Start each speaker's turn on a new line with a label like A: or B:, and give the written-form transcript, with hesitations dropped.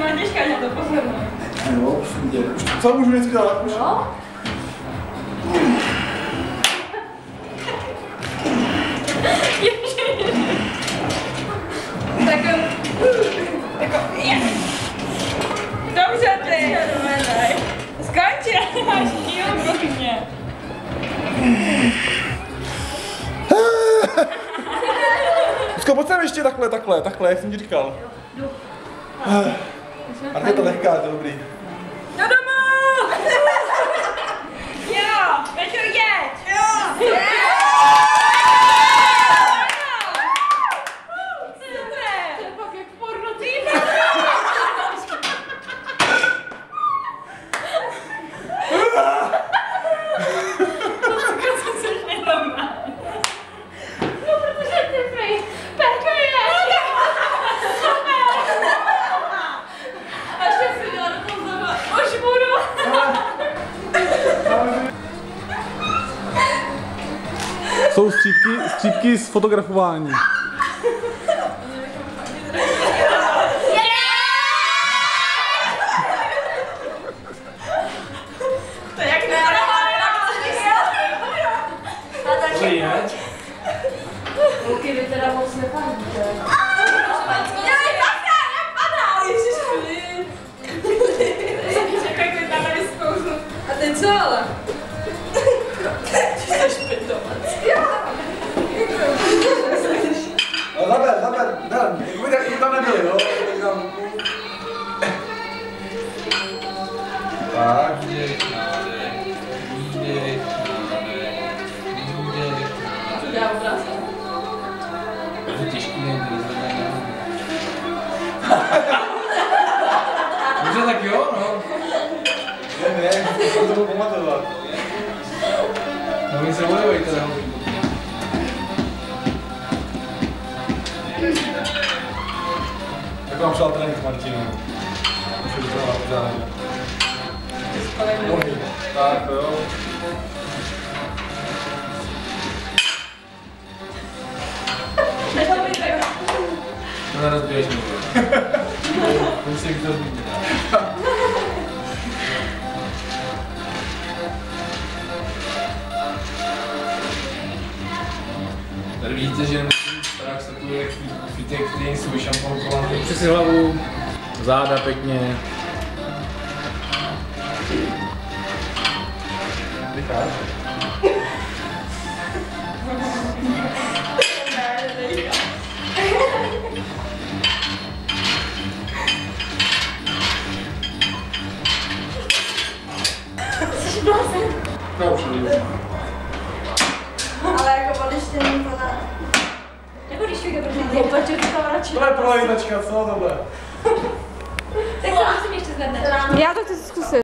A: má těžká na to pozornost.
B: Jo, prosím tě. Co můžu vždycky dát?
A: No. Dobře ty. Skončil, máš díl prosím.
B: Zko, pojď sem ještě takhle, jak jsem ti říkal. A je to lehká, to je dobrý.
A: Do domu! Jo, Peťo, jeď! Jo!
B: Jsou střípky z fotografování.
A: To je jak Luky, vy teda moc nepálíte. A teď co ale? Ty jsi špindovat.
B: No zaber, jak tam nebyli, jo? Tak.
A: Co dělá obrázek?
C: To je těžký, Může tak jo, no.
B: Ne, to budu pamatovat.
C: No my se bojují teda.
B: Tak mám šel trénink s Martinem. Musím to dělat pořádně. Tak jo.
C: To nerozbiješ mi. Musím to zmínit. Tady vidíte, že nemusím strach z takových fitek, který jsou vyšamponkovaný. Přes si hlavu, záda pěkně.
B: Vycháš? No už nejde.
A: Ale jako odeštění to ne. Jako když vyjde první Peťo, to tam radši.
B: To je prolejtačka, co tohle?
A: Tak to musím ještě zvednout.
D: Já to chci zkusit.